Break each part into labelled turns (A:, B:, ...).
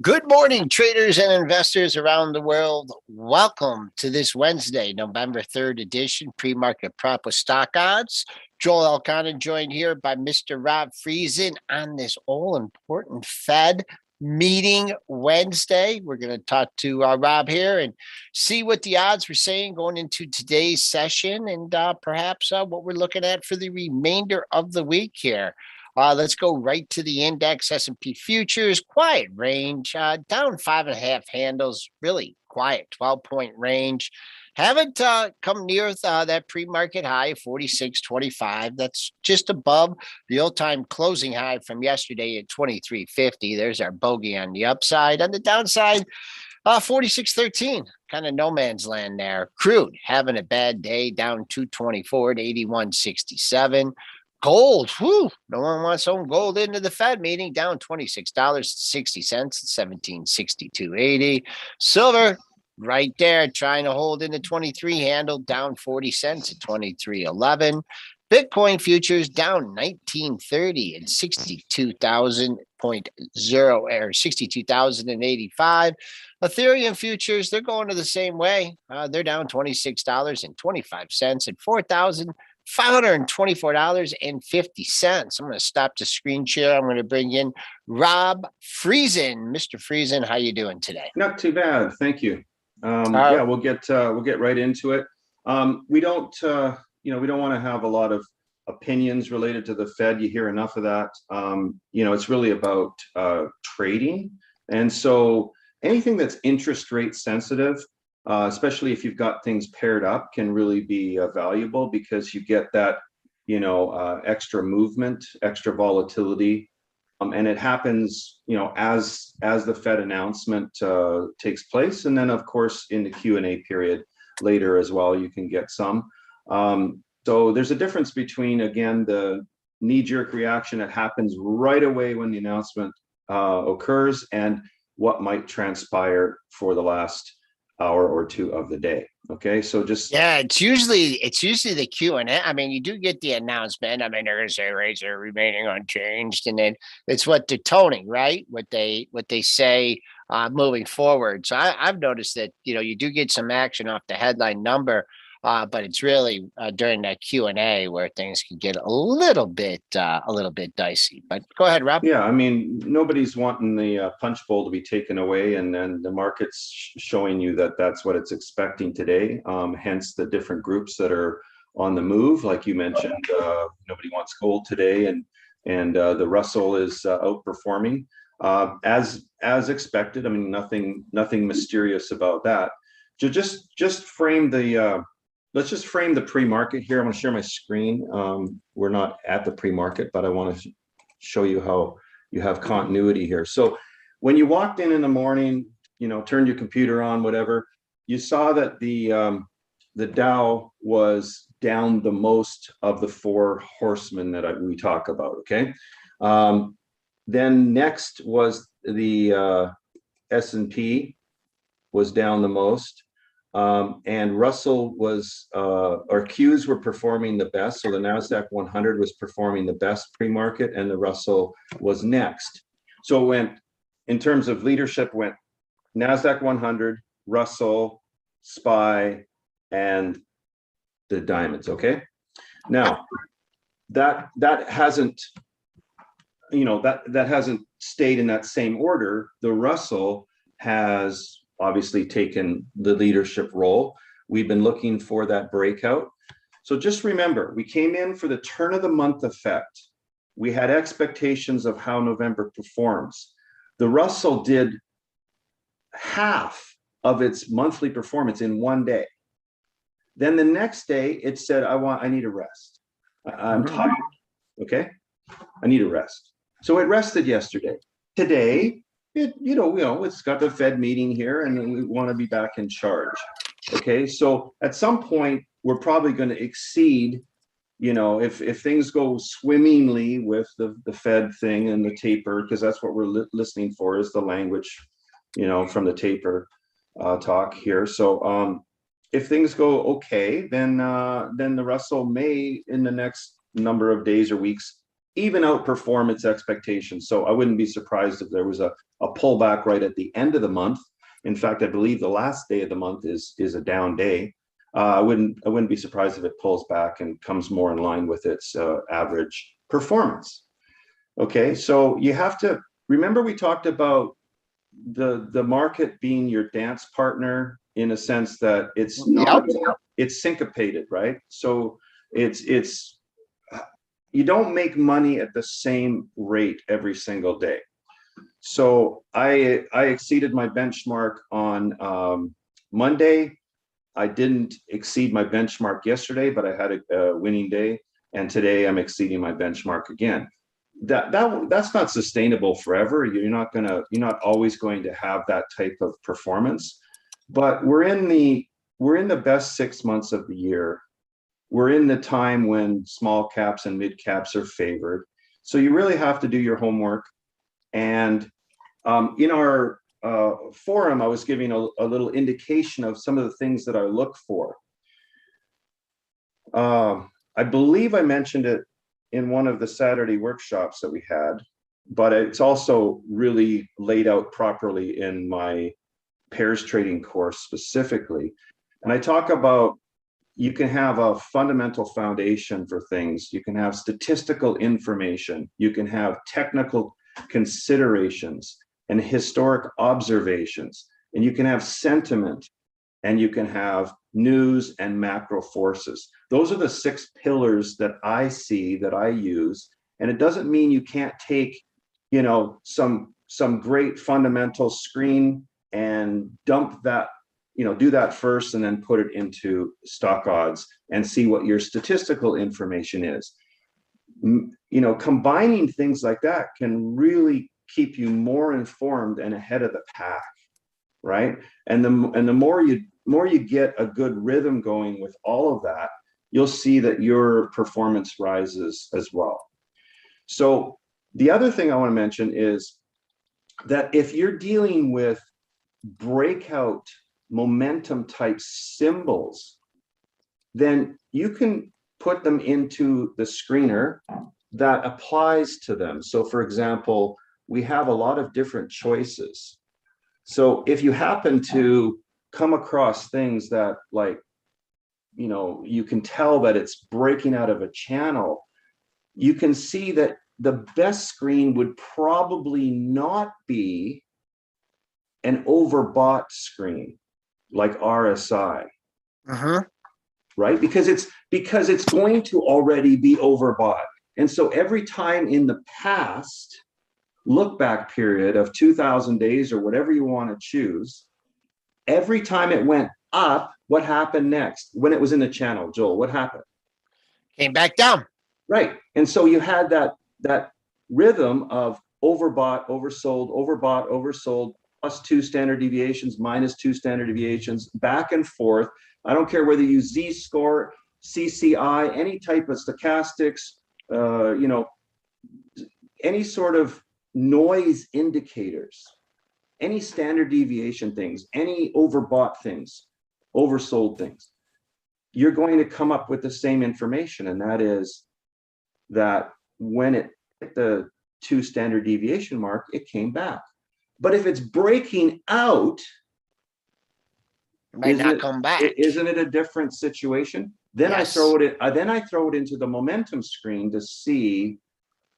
A: Good morning, traders and investors around the world. Welcome to this Wednesday, November 3rd edition, pre-market prop with stock odds. Joel Elconin joined here by Mr. Rob Friesen on this all-important Fed meeting Wednesday. We're going to talk to Rob here and see what the odds were saying going into today's session and perhaps what we're looking at for the remainder of the week here. Let's go right to the index. S&P futures, quiet range, down 5.5 handles, really quiet 12-point range. Haven't come near that pre-market high, 46.25. That's just above the all-time closing high from yesterday at 23.50. There's our bogey on the upside. On the downside, 46.13, kind of no man's land there. Crude having a bad day, down 224 to 81.67. Gold, whew, no one wants to own gold into the Fed meeting, down $26.60 at 1762.80. Silver, right there, trying to hold in the 23 handle, down 40 cents at 23.11. Bitcoin futures down 1930 and 62,085. Ethereum futures, they're going to the same way. They're down $26.25 at 4,524.50. I'm going to stop the screen share. I'm going to bring in Rob Friesen. Mr. Friesen, how you doing today?
B: Not too bad, thank you. Yeah, we'll get right into it. We don't want to have a lot of opinions related to the Fed. You hear enough of that. It's really about trading, and so anything that's interest rate sensitive, especially if you've got things paired up, can really be valuable because you get that, extra movement, extra volatility. And it happens, as the Fed announcement takes place. And then, of course, in the Q&A period later as well, you can get some. So there's a difference between, again, the knee-jerk reaction that happens right away when the announcement occurs and what might transpire for the last hour or two of the day. Okay, so
A: it's usually the Q&A. I mean, you do get the announcement. I mean, they're going to say rates are remaining unchanged, and then it's what they're toning, right? What they say moving forward. So I've noticed that you do get some action off the headline number, but it's really during that Q&A where things can get a little bit dicey. But go ahead, Rob.
B: Yeah, I mean, nobody's wanting the punch bowl to be taken away, and then the market's showing you that that's what it's expecting today. Hence the different groups that are on the move, like you mentioned. Nobody wants gold today, and the Russell is outperforming as expected. I mean, nothing mysterious about that. So just frame the. Let's just frame the pre-market here. I'm going to share my screen. We're not at the pre-market, but I want to show you how you have continuity here. So when you walked in the morning, turned your computer on, whatever, you saw that the Dow was down the most of the four horsemen that we talk about, okay? Then next was the S&P was down the most. And Russell was, or Qs were performing the best. So the NASDAQ 100 was performing the best pre-market, and the Russell was next. So it went, in terms of leadership, went NASDAQ 100, Russell, SPY, and the diamonds, okay? Now, that hasn't, that hasn't stayed in that same order. The Russell has obviously taken the leadership role. We've been looking for that breakout. So just remember, we came in for the turn of the month effect. We had expectations of how November performs. The Russell did half of its monthly performance in one day. Then the next day it said, I need a rest. I'm tired. Okay. I need a rest. So it rested yesterday. Today, it's got the Fed meeting here, and we want to be back in charge. Okay, so at some point we're probably going to exceed, if things go swimmingly with the Fed thing and the taper, because that's what we're listening for, is the language, from the taper talk here. So if things go okay, then the Russell may, in the next number of days or weeks, even outperform its expectations. So I wouldn't be surprised if there was a pullback right at the end of the month. In fact, I believe the last day of the month is a down day. I wouldn't be surprised if it pulls back and comes more in line with its average performance. Okay, so you have to remember, we talked about the market being your dance partner, in a sense that it's not, it's syncopated, right? So it's you don't make money at the same rate every single day. So I exceeded my benchmark on Monday. I didn't exceed my benchmark yesterday, but I had a winning day, and today I'm exceeding my benchmark again. That's not sustainable forever. You're not always going to have that type of performance. But we're in the best 6 months of the year. We're in the time when small caps and mid caps are favored. So you really have to do your homework. And in our forum, I was giving a little indication of some of the things that I look for. I believe I mentioned it in one of the Saturday workshops that we had, but it's also really laid out properly in my pairs trading course specifically. And I talk about, you can have a fundamental foundation for things. You can have statistical information. You can have technical considerations and historic observations. And you can have sentiment, and you can have news and macro forces. Those are the 6 pillars that I see, that I use. And it doesn't mean you can't take, some great fundamental screen and dump that, do that first and then put it into StockOdds and see what your statistical information is. Combining things like that can really keep you more informed and ahead of the pack, right? And the more you get a good rhythm going with all of that, you'll see that your performance rises as well. So the other thing I want to mention is that if you're dealing with breakout momentum type symbols, then you can put them into the screener that applies to them. So for example, we have a lot of different choices. So if you happen to come across things that, like, you can tell that it's breaking out of a channel, you can see that the best screen would probably not be an overbought screen like RSI. Right? Because it's going to already be overbought. And so every time in the past look back period of 2000 days or whatever you want to choose, every time it went up, what happened next? When it was in the channel, Joel, what happened?
A: Came back down.
B: Right. And so you had that rhythm of overbought, oversold, overbought, oversold, +2 standard deviations, -2 standard deviations, back and forth. I don't care whether you use Z-score, CCI, any type of stochastics, any sort of noise indicators, any standard deviation things, any overbought things, oversold things. You're going to come up with the same information, and that is that when it hit the 2 standard deviation mark, it came back. But if it's breaking out,
A: it might not come back.
B: Isn't it a different situation? Then yes. I throw it into the momentum screen to see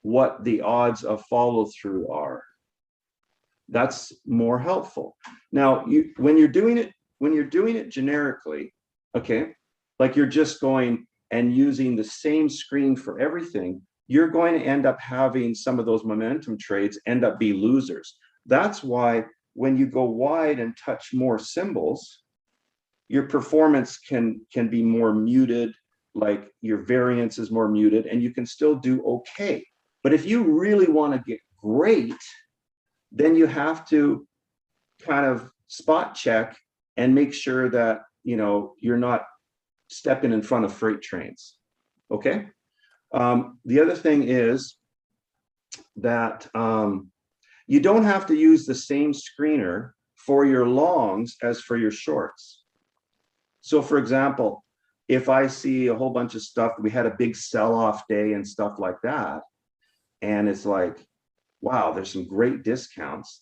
B: what the odds of follow through are. That's more helpful. Now, when you're doing it generically, okay, like you're just going and using the same screen for everything, you're going to end up having some of those momentum trades end up be losers. That's why when you go wide and touch more symbols, your performance can be more muted, like your variance is more muted, and you can still do okay. But if you really want to get great, then you have to kind of spot check and make sure that you're not stepping in front of freight trains. Okay. The other thing is that you don't have to use the same screener for your longs as for your shorts. So for example, if I see a whole bunch of stuff, we had a big sell-off day and stuff like that, and it's like, wow, there's some great discounts.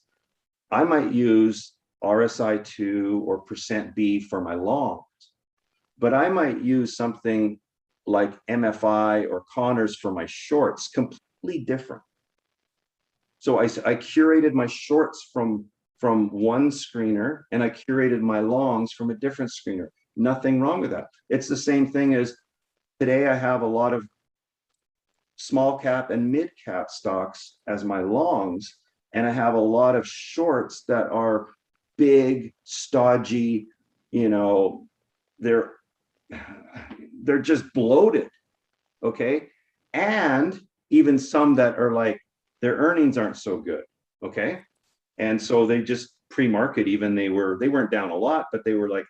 B: I might use RSI2 or percent B for my longs, but I might use something like MFI or Connors for my shorts, completely different. So I curated my shorts from one screener, and I curated my longs from a different screener. Nothing wrong with that. It's the same thing as today I have a lot of small cap and mid cap stocks as my longs, and I have a lot of shorts that are big, stodgy, you know, they're just bloated. Okay. And even some that are like, their earnings aren't so good. Okay. And so they just pre-market, even they weren't down a lot, but they were like,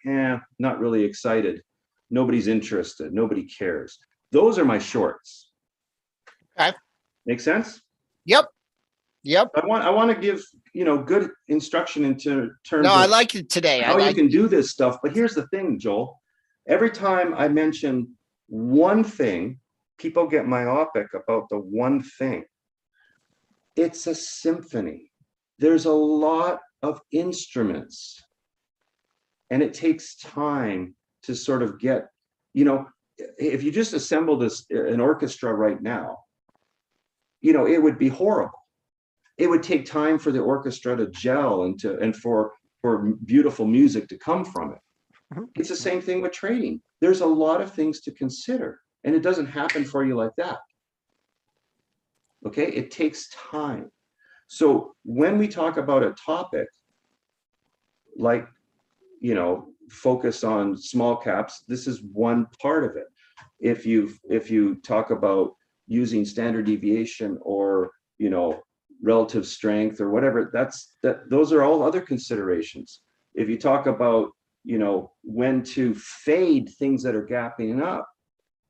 B: not really excited. Nobody's interested. Nobody cares. Those are my shorts.
A: Okay.
B: Make sense?
A: Yep.
B: I want to give, good instruction into terms
A: I
B: of
A: like it today.
B: how you can do this stuff. But here's the thing, Joel. Every time I mention one thing, people get myopic about the one thing. It's a symphony. There's a lot of instruments, and it takes time to sort of get, if you just assemble an orchestra right now, it would be horrible. It would take time for the orchestra to gel and for beautiful music to come from it. It's the same thing with trading. There's a lot of things to consider, and it doesn't happen for you like that. Okay, it takes time. So when we talk about a topic like, focus on small caps, this is one part of it. If you talk about using standard deviation or, relative strength or whatever, those are all other considerations. If you talk about, when to fade things that are gapping up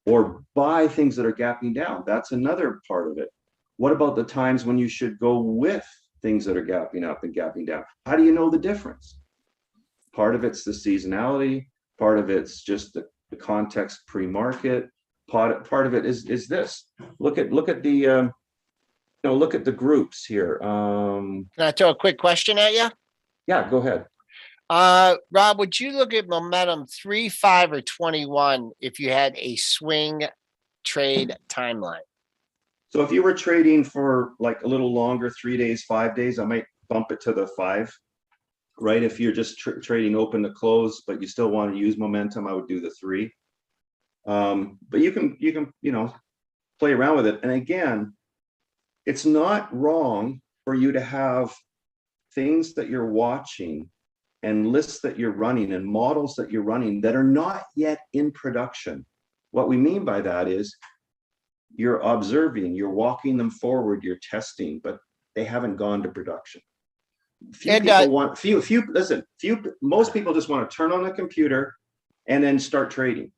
B: or buy things that are gapping down, that's another part of it. What about the times when you should go with things that are gapping up and gapping down? How do you know the difference? Part of it's the seasonality, part of it's just the context pre-market, part of it is this. Look at the look at the groups here.
A: Can I throw a quick question at you?
B: Yeah, go ahead.
A: Rob, would you look at momentum 3, 5, or 21 if you had a swing trade timeline?
B: So if you were trading for like a little longer, 3 days, 5 days, I might bump it to the 5, right? If you're just trading open to close, but you still want to use momentum, I would do the 3. But you can play around with it. And again, it's not wrong for you to have things that you're watching and lists that you're running and models that you're running that are not yet in production. What we mean by that is you're observing, you're walking them forward, you're testing, but they haven't gone to production. Most people just want to turn on the computer and then start trading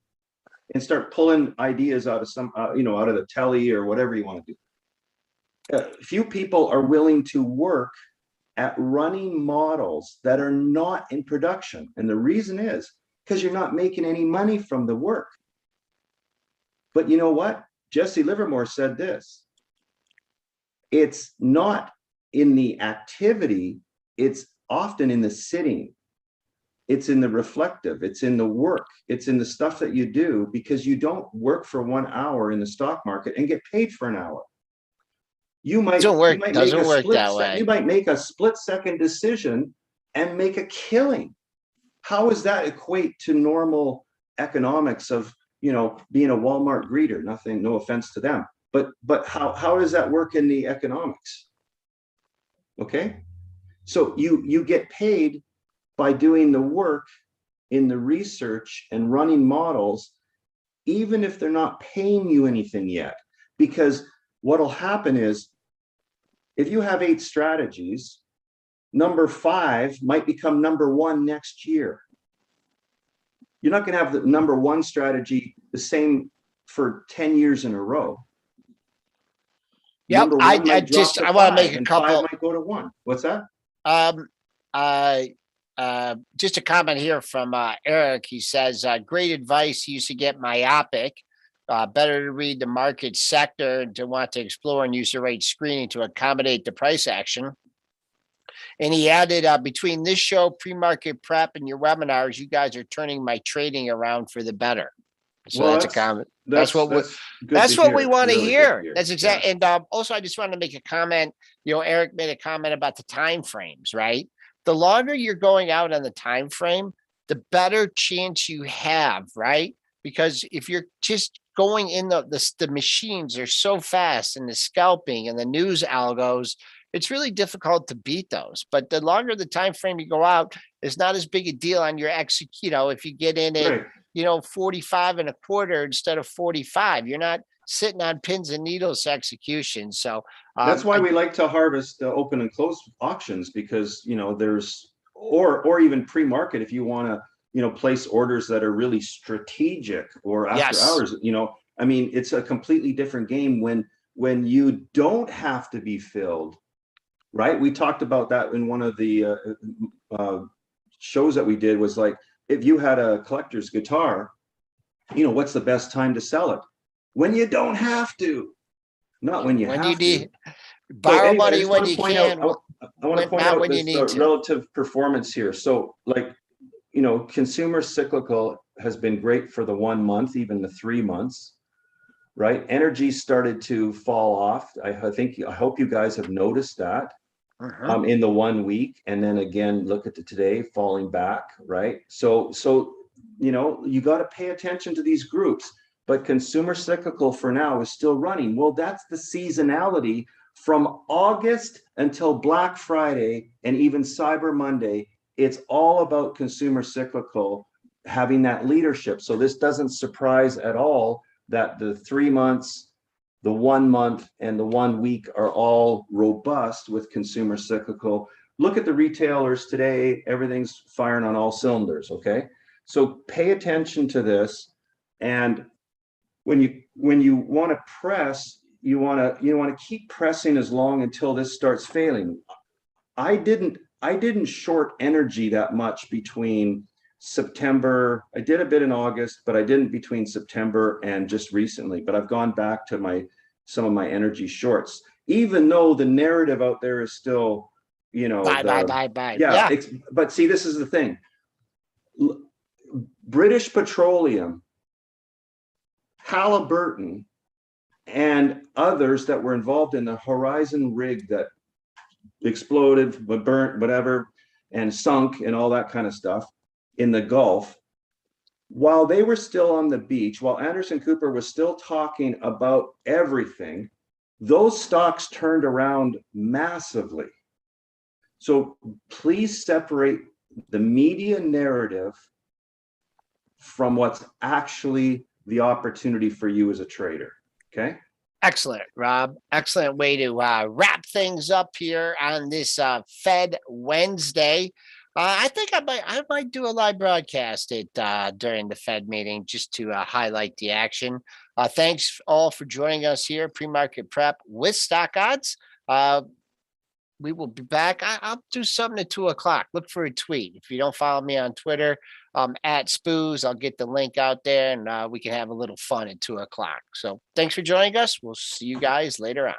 B: and start pulling ideas out of out of the telly or whatever you want to do. Few people are willing to work at running models that are not in production. And the reason is because you're not making any money from the work. But you know what? Jesse Livermore said this. It's not in the activity, it's often in the sitting. It's in the reflective, it's in the work, it's in the stuff that you do, because you don't work for 1 hour in the stock market and get paid for an hour. You might make a split-second decision and make a killing. How does that equate to normal economics of, being a Walmart greeter? Nothing, no offense to them, but how does that work in the economics? Okay, so you get paid by doing the work in the research and running models, even if they're not paying you anything yet. Because what'll happen is, if you have 8 strategies, number 5 might become number 1 next year. You're not going to have the number 1 strategy the same for 10 years in a row.
A: Yep. I want to make a couple.
B: 5 might go to 1. What's that?
A: Just a comment here from Eric. He says, great advice. He used to get myopic Better to read the market sector and to want to explore and use the right screening to accommodate the price action. And he added, between this show, pre-market prep, and your webinars, you guys are turning my trading around for the better. So
B: Well,
A: that's a comment.
B: that's
A: That's what we,
B: good
A: that's
B: to
A: what we
B: hear.
A: want to
B: Really good to
A: hear.
B: hear.
A: That's
B: Yeah.
A: exactly. And also, I just wanted to make a comment. Eric made a comment about the time frames, right? The longer you're going out on the time frame, the better chance you have, right? Because if you're just going in the machines are so fast, and the scalping and the news algos, it's really difficult to beat those. But the longer the time frame you go out, it's not as big a deal on your execute. If you get in at
B: Right.
A: 45 and a quarter instead of 45, you're not sitting on pins and needles execution. So
B: That's why we like to harvest open and close auctions, because there's or even pre-market if you want to place orders that are really strategic, or after
A: yes,
B: hours. I mean, it's a completely different game when you don't have to be filled, right? We talked about that in one of the shows that we did, was like, if you had a collector's guitar, what's the best time to sell it? When you don't have to, not when you
A: when you
B: have to.
A: need
B: So
A: borrow
B: anyway, I
A: money
B: just
A: when
B: want to
A: you
B: point out,
A: can,
B: I want to point
A: not
B: out
A: when you
B: this
A: need to.
B: relative performance here. So like, consumer cyclical has been great for the 1 month, even the 3 months, right? Energy started to fall off. I hope you guys have noticed that in the 1 week, and then again, look at today falling back, right? So you got to pay attention to these groups. But consumer cyclical for now is still running. Well, that's the seasonality from August until Black Friday and even Cyber Monday. It's all about consumer cyclical having that leadership. So this doesn't surprise at all that the 3 months, the 1 month, and the 1 week are all robust with consumer cyclical. Look at the retailers today. Everything's firing on all cylinders, okay? So pay attention to this. And when you want to press, you want to keep pressing as long until this starts failing. I didn't short energy that much between September. I did a bit in August, but I didn't between September and just recently. But I've gone back to some of my energy shorts, even though the narrative out there is still,
A: Buy.
B: Yeah.
A: Yeah.
B: But see, this is the thing. British Petroleum, Halliburton, and others that were involved in the Horizon rig that exploded, but burnt, whatever, and sunk, and all that kind of stuff in the Gulf, while they were still on the beach, while Anderson Cooper was still talking about everything, those stocks turned around massively. So please separate the media narrative from what's actually the opportunity for you as a trader. Okay.
A: Excellent, Rob. Excellent way to wrap things up here on this Fed Wednesday. I think I might do a live broadcast during the Fed meeting just to highlight the action. Thanks all for joining us here, pre-market prep with StockOdds. We will be back. I'll do something at 2:00. Look for a tweet. If you don't follow me on Twitter, at Spoos, I'll get the link out there, and we can have a little fun at 2:00. So thanks for joining us. We'll see you guys later on.